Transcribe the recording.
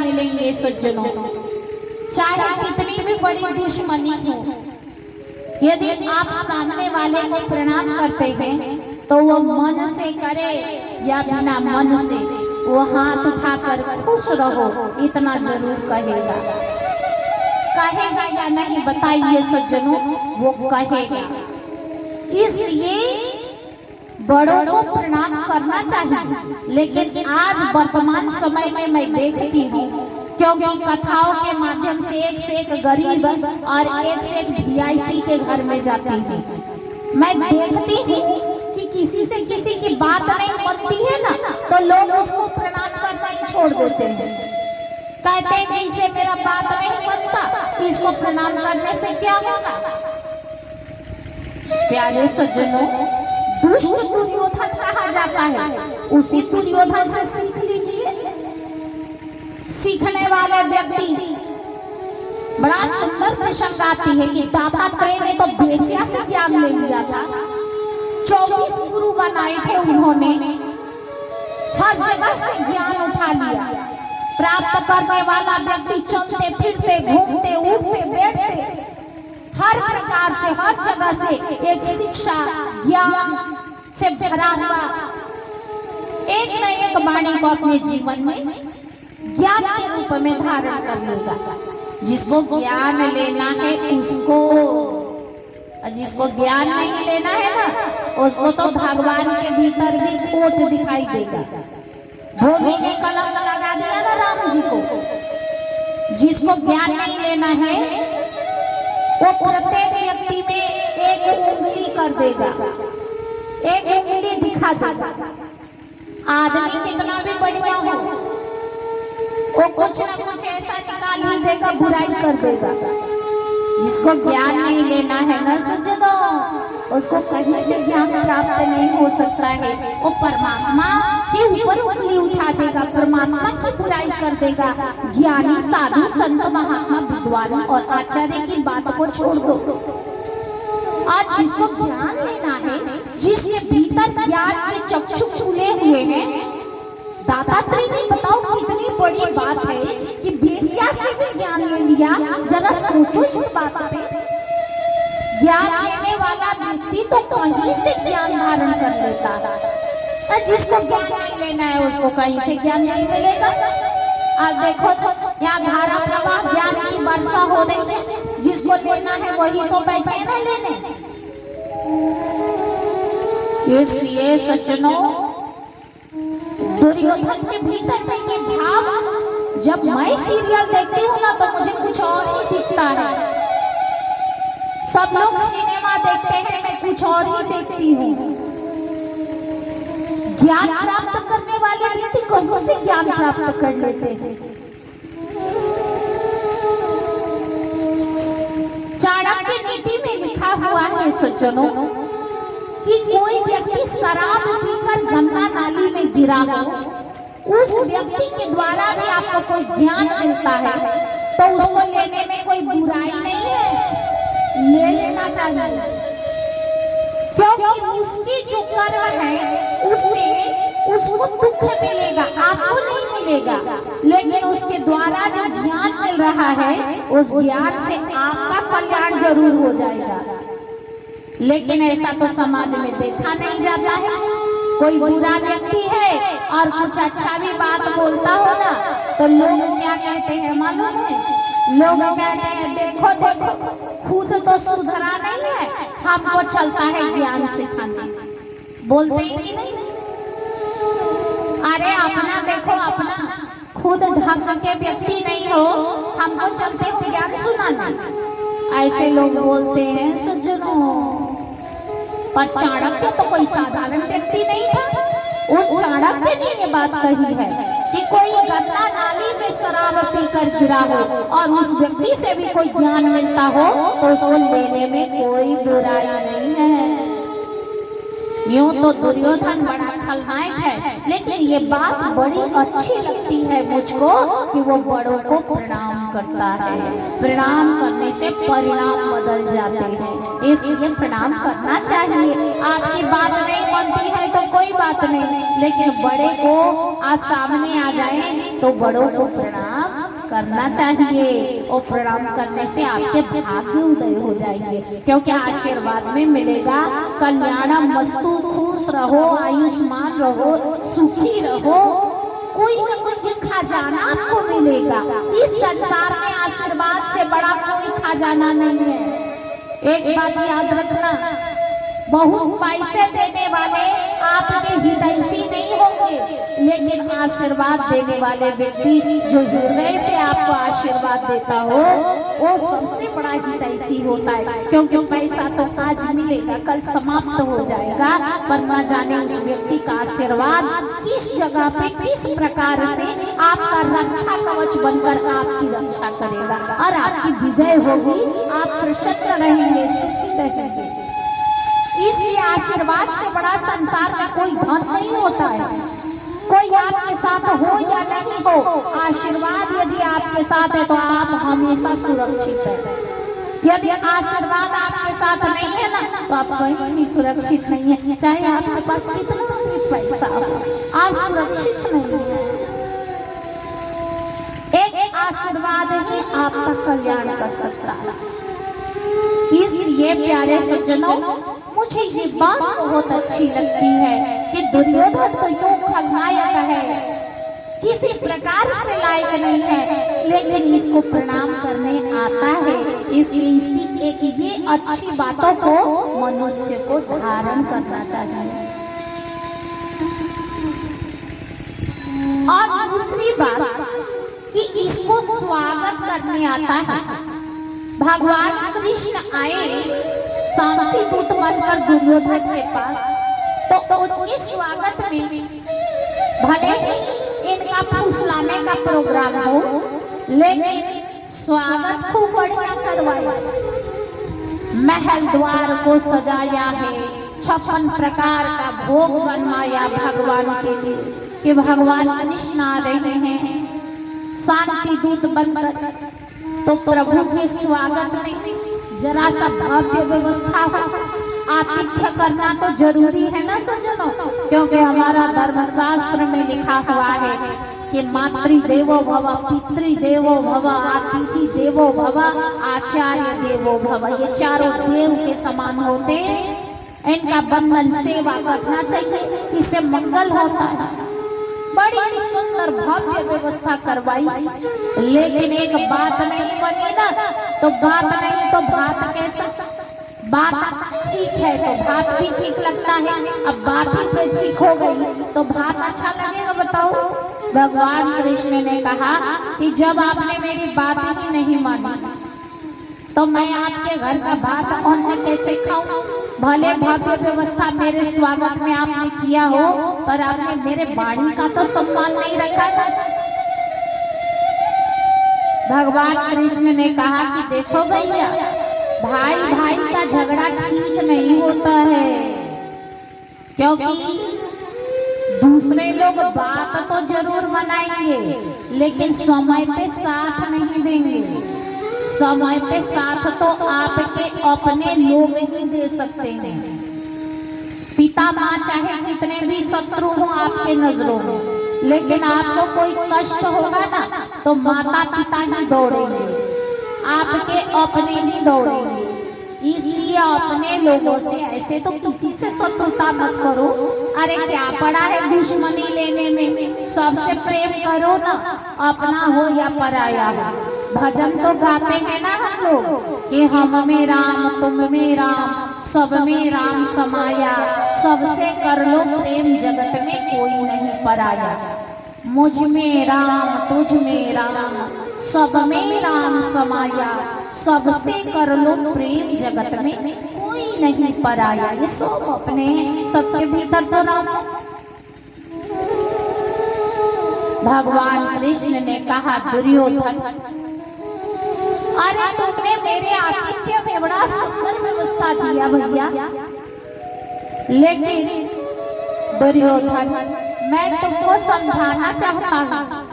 मिलेंगे सज्जनों। चाहे कितनी भी बड़ी दुश्मनी हो, यदि आप सामने वाले को प्रणाम करते हैं तो वो मन से करे या बिना मन से, वो हाथ उठाकर खुश रहो इतना जरूर कहेगा। कहेगा या नहीं बताइए सज्जनों? वो कहेगा। इसलिए बड़ों को प्रणाम करना चाहिए। लेकिन आज वर्तमान समय में मैं देखती हूँ, क्योंकि कथाओं के माध्यम से एक गरीब और एक से एक VIP के घर में जाती हूँ, मैं देखती हूँ कि किसी से किसी की बात नहीं बनती है ना, तो लोग उसको प्रणाम करना ही छोड़ देते हैं। कहते हैं कि इससे मेरा बात नहीं बनता, इसको प्रणाम करने से क्या होगा? प्यारे सज्जनों, दुष्ट दुर्योधन कहा जाता है, उसी दुर्योधन से सीख लीजिए। सीखने वाले व्यक्ति, बड़ा सुंदर प्रसंग आती है कि दत्तात्रेय ने तो वेश्या से ज्ञान ले लिया था। 24 गुरु बनाए थे उन्होंने, हर जगह से ज्ञान उठा लिया। प्राप्त करने वाला व्यक्ति चलते फिरते घूमते उठते बैठते हर प्रकार से हर जगह से एक शिक्षा ज्ञान से भरा हुआ एक न एक वाणी को अपने जीवन में ज्ञान के रूप में धारण कर लेगा। जिसको ज्ञान लेना है उसको, जिसको ज्ञान नहीं लेना है ना, उसको तो भगवान के भीतर भी खोट दिखाई देगा। भोगी ने कलंक लगा दिया ना राम जी को। जिसको ज्ञान नहीं लेना है वो प्रत्येक व्यक्ति में एक उंगली कर देगा, एक उंगली दिखा देगा। आदमी कितना भी बढ़िया हो, वो कुछ न कुछ ऐसा निकाल ही देगा, बुराई कर देगा। जिसको ज्ञान नहीं लेना है ना सज्जनों, उसको कहीं से ज्ञान प्राप्त नहीं हो सकता है। वो परमात्मा के ऊपर उंगली उठा देगा, परमात्मा की बुराई कर देगा। ज्ञानी साधु संत महात्मा विद्वान और आचार्य की बात को छोड़ दो। आज जिसको ज्ञान लेना है, जिसके भीतर ज्ञान के चक्षु खुले हुए हैं, दत्तात्रेय जी बताओ कितनी बड़ी बात है कि वेश्या से भी ज्ञान ले लिया। जरा सोचो इस बात पे। ज्ञान लेने वाला व्यक्ति तो कहीं से ज्ञान धारण कर लेता है, जिसको ज्ञान नहीं लेना है उसको कहीं से ज्ञान नहीं मिलेगा। अब देखो तो यहाँ धारा प्रवाह ज्ञान की वर्षा हो रही है, जिसको लेना है वही तो बैठे ना लेने। इसलिए सज्जनों, दुर्योधन के भीतर का ये भाव, जब मैं सीरियल देखती हूँ ना तो मुझे कुछ और ही दिखता है। सब लोग सिनेमा देखते हैं, मैं कुछ और ही देखती हूँ। ज्ञान प्राप्त करने वाले व्यक्ति कहीं से ज्ञान प्राप्त कर लेते हैं। चाणक्य नीति में लिखा हुआ है सज्जनों कि कोई व्यक्ति शराब पीकर गंगा नाली में गिरा हो, उस व्यक्ति के द्वारा भी आपको कोई ज्ञान मिलता है तो उसको लेने में कोई बुराई नहीं है, ले लेना चाहिए। क्योंकि उसकी जो कर्म है उससे उसको दुख मिलेगा, आपको नहीं मिलेगा। लेकिन उसके द्वारा जो ज्ञान मिल रहा है, उस ज्ञान से आपका कल्याण जरूर हो जाएगा। लेकिन ऐसा तो समाज में देखा नहीं जाता है। कोई बुरा व्यक्ति है और कुछ अच्छा भी बात बोलता हो ना, तो लोग क्या कहते हैं मालूम है? लोग कहते हैं देखो देखो, खुद तो सुधरा नहीं है, हमको चलता है ज्ञान सिखाने। बोलते ही नहीं। अरे अपना देखो, अपना खुद ढंग के व्यक्ति नहीं हो, हमको चलते हो ज्ञान सुनाना। ऐसे लोग बोलते हैं सज्जनों। पर चाणक्य तो कोई साधारण व्यक्ति नहीं था। उस चाणक्य ने ये बात कही है कि कोई गंगा नाली में शराब पीकर गिरा हो और उस व्यक्ति से भी कोई ज्ञान मिलता हो तो उसको लेने में कोई बुराई नहीं है। यूं तो दुर्योधन बड़ा खलनायक है, लेकिन ये बात बड़ी अच्छी लगती है मुझको कि वो बड़ों को प्रणाम करता है। प्रणाम करने से परिणाम बदल जाते हैं, इसलिए प्रणाम करना चाहिए। आपकी बात नहीं बनती है तो कोई बात नहीं, लेकिन बड़े को आज सामने आ जाए तो बड़ों को प्रणाम करना चाहिए और प्रणाम करने से आपके भाग्य उदय हो जाएंगे, क्योंकि आशीर्वाद में मिलेगा कल्याणम मस्तु, खुश रहो, आयुष्मान रहो, सुखी रहो, कोई न कोई खजाना आपको मिलेगा। इस संसार में आशीर्वाद से बड़ा कोई खजाना नहीं है। एक बात याद रखना, बहुत पैसे देने वाले आपके हितैषी नहीं होंगे, लेकिन आशीर्वाद देने वाले व्यक्ति जो हृदय से आपको आशीर्वाद देता हो वो सबसे बड़ा हितैषी होता है। क्योंकि पैसा तो आज मिलेगा, कल समाप्त हो जाएगा, पर न जाने उस व्यक्ति का आशीर्वाद किस जगह पे किस प्रकार से आपका रक्षा कवच बनकर आपकी रक्षा करेगा और आपकी विजय होगी। आप प्रसन्न रहेंगे, सुखी रहेंगे। इसलिए आशीर्वाद से बड़ा संसार में कोई धन नहीं होता है। कोई आपके साथ हो या नहीं हो, आशीर्वाद यदि आपके साथ है तो आप हमेशा सुरक्षित हैं। यदि आशीर्वाद आपके साथ नहीं है ना, तो आप कहीं भी सुरक्षित नहीं है। चाहे आपके पास कितना भी पैसा हो, आप सुरक्षित नहीं है। एक आशीर्वाद ही आपका कल्याण कर सकता है। इसलिए प्यारे सज्जनों, मुझे ये बात बहुत अच्छी लगती है कि दुर्योधन तो यूं खलनायक है, किसी प्रकार से लायक नहीं है, लेकिन इसको प्रणाम करने आता है। इसलिए इसकी एक ये अच्छी बातों को मनुष्य को धारण करना चाहिए। और दूसरी बात कि इसको स्वागत करने आता है। भगवान कृष्ण आए शांति दूत बनकर दुर्योधन के पास, तो उनके स्वागत में भले ही इनका फुसलाने का प्रोग्राम हो, लेकिन स्वागत खूब बढ़िया करवाया। महल द्वार को सजाया है, 56 प्रकार का भोग बनवाया भगवान के लिए कि भगवान कृष्ण आ रहे हैं शांति दूत बनकर। तो प्रभु के स्वागत में जरा सा भव्य व्यवस्था हो, आतिथ्य करना तो जरूरी है ना सज्जनों, क्योंकि हमारा धर्मशास्त्र में लिखा हुआ है कि मातृदेवो भव, पितृदेवो भव, अतिथि देवो भव, आचार्य देवो भव। ये चारों देव के समान होते, इनका बंधन सेवा करना चाहिए, इससे मंगल होता है। बड़ी सुंदर भव्य व्यवस्था करवाई, लेकिन एक बात नहीं बनी ना, तो बात नहीं तो भात कैसा? बात ठीक है तो भात भी ठीक लगता है, अब बात ही पे ठीक हो गई तो भात अच्छा लगेगा? बताओ। भगवान कृष्ण ने कहा कि जब आपने मेरी बात ही नहीं मानी तो मैं आपके घर का भात अन्न कैसे खाऊं? भले भव्य व्यवस्था मेरे स्वागत में आपने किया हो, पर आपने मेरे वाणी का तो सम्मान नहीं रखा था। भगवान कृष्ण ने कहा कि देखो भैया, भाई भाई का झगड़ा ठीक नहीं होता है, क्योंकि दूसरे लोग बात तो जरूर मनाएंगे, लेकिन समय पे साथ नहीं देंगे। समय पे साथ तो आपके अपने लोग ही दे सकते हैं। पिता माँ चाहे कितने भी शत्रु हो आपके नजरों में, लेकिन आपको कोई कष्ट होगा ना तो माता पिता ही दौड़ेंगे, आपके अपने ही दौड़ेंगे। इसलिए अपने लोगों से ऐसे तो किसी से शत्रुता मत करो। अरे क्या पड़ा है दुश्मनी लेने में, सबसे प्रेम करो ना, अपना हो या पराया हो। भजन तो गाते हैं ना हम लोग कि हम में राम तुम में राम सब में राम समाया, सबसे कर लो प्रेम जगत में कोई नहीं पराया। मुझ में राम तुझ में राम सब में राम समाया, सबसे कर लो प्रेम जगत में कोई नहीं पराया। ये सब अपने सबके भीतर तो राम। भगवान कृष्ण ने कहा दुर्योधन, अरे तुमने मेरे आतिथ्य में बड़ा सुंदर व्यवस्था दिया भैया, लेकिन दुर्योधन मैं तुमको समझाना चाहता हूँ